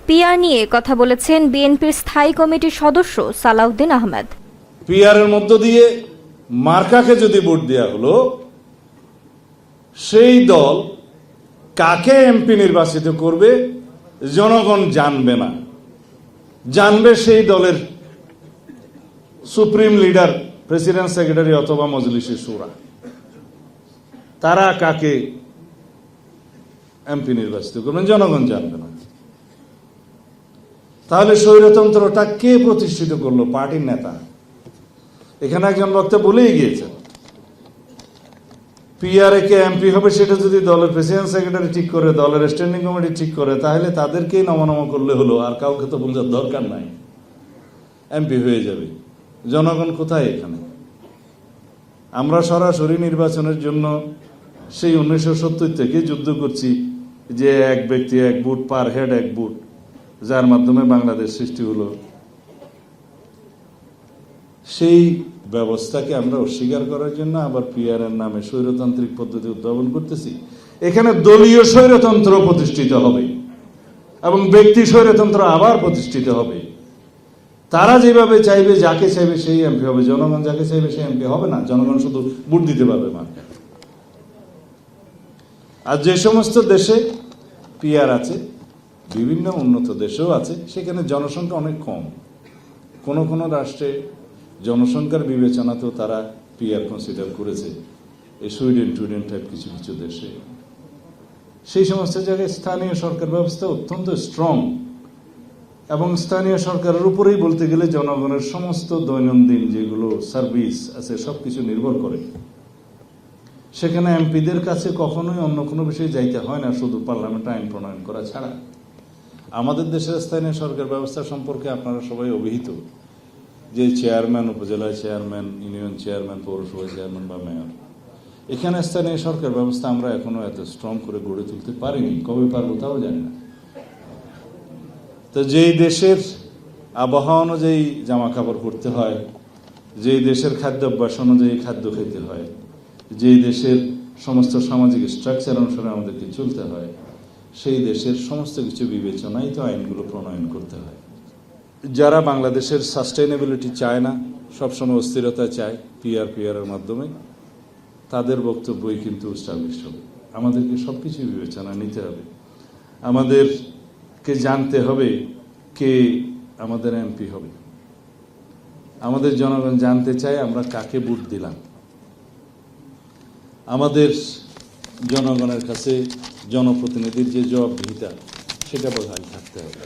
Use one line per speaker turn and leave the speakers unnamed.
PR নিয়ে কথা বলেছেন বিএনপির স্থায়ী কমিটির সদস্য সালাউদ্দিন আহমেদ।
পিআরের মধ্য দিয়ে মার্কাকে যদি ভোট দেওয়া হলো, সেই দল কাকে এমপি নির্বাচিত করবে জনগণ জানবে না। জানবে সেই দলের সুপ্রিম লিডার, প্রেসিডেন্ট, সেক্রেটারি অথবা মজলিসে শুরা। তারা কাকে এমপি নির্বাচিত করবেন জনগণ জানবে না। তাহলে স্বৈরতন্ত্রটা কে প্রতিষ্ঠিত করলো? পার্টির নেতা। এখানে একজন বক্তা বলেই গিয়েছেন, পিআরএ কে এমপি হবে সেটা যদি দলের প্রেসিডেন্ট, সেক্রেটারি ঠিক করে, দলের স্ট্যান্ডিং কমিটি ঠিক করে, তাহলে তাদেরকেই নমনম করলে হলো, আর কাউকে তো বোঝার দরকার নাই, এমপি হয়ে যাবে। জনগণ কোথায় এখানে? আমরা সরাসরি নির্বাচনের জন্য সেই 1970 থেকে যুদ্ধ করছি, যে এক ব্যক্তি এক ভোট, পার হেড এক ভোট, যার মাধ্যমে বাংলাদেশ সৃষ্টি হলো। সেই ব্যবস্থাকে আমরা অস্বীকার করার জন্য আবার পিআর এর নামে স্বৈরতান্ত্রিক পদ্ধতি উদ্ভাবন করতেছি। এখানে দলীয় স্বৈরতন্ত্র প্রতিষ্ঠিত হবে এবং ব্যক্তি স্বৈরতন্ত্র আবার প্রতিষ্ঠিত হবে। তারা যেভাবে চাইবে, যাকে চাইবে সেই এমপি হবে, জনগণ যাকে চাইবে সেই এমপি হবে না। জনগণ শুধু ভোট দিতে পারবে মার্কা। আর যে সমস্ত দেশে পিআর আছে, বিভিন্ন উন্নত দেশেও আছে, সেখানে জনসংখ্যা অনেক কম। কোন কোন রাষ্ট্রে জনসংখ্যার বিবেচনাতেও তারা পিআর কনসিডার করেছে, এই সুইডেন টুইডেন টাইপ কিছু কিছু দেশে। সেই সমস্ত জায়গায় স্থানীয় সরকার ব্যবস্থা অত্যন্ত স্ট্রং, এবং স্থানীয় সরকারের উপরেই বলতে গেলে জনগণের সমস্ত দৈনন্দিন যেগুলো সার্ভিস আছে সবকিছু নির্ভর করে। সেখানে এমপিদের কাছে কখনোই অন্য কোনো বিষয়ে যাইতে হয় না, শুধু পার্লামেন্টে আইন প্রণয়ন করা ছাড়া। আমাদের দেশের স্থানীয় সরকার ব্যবস্থা সম্পর্কে আপনারা সবাই অবহিত, যে চেয়ারম্যান, উপজেলা চেয়ারম্যান, ইউনিয়ন চেয়ারম্যান, পৌরসভা চেয়ারম্যান বা মেয়র, এখানে স্থানীয় সরকার ব্যবস্থা আমরা এখনো এত স্ট্রং করে গড়ে তুলতে পারিনি। কবে পারবো তাও জানি না। তো যেই দেশের আবহাওয়া অনুযায়ী জামা কাপড় পরতে হয়, যেই দেশের খাদ্যাভ্যাস অনুযায়ী খাদ্য খেতে হয়, যেই দেশের সমস্ত সামাজিক স্ট্রাকচার অনুসারে আমাদেরকে চলতে হয়, সেই দেশের সমস্ত কিছু বিবেচনায় তো আইনগুলো প্রণয়ন করতে হয়। যারা বাংলাদেশের সাস্টেইনেবিলিটি চায় না, সবসময় অস্থিরতা চায় পিআর এর মাধ্যমে, তাদের বক্তব্যই কিন্তু এস্টাবলিশ হবে। আমাদেরকে সবকিছু বিবেচনা নিতে হবে। আমাদেরকে জানতে হবে কে আমাদের এমপি হবে। আমাদের জনগণ জানতে চায় আমরা কাকে ভোট দিলাম। আমাদের জনগণের কাছে জনপ্রতিনিধির যে জবাবদিহিতা, সেটা বোধহয় থাকতে হবে।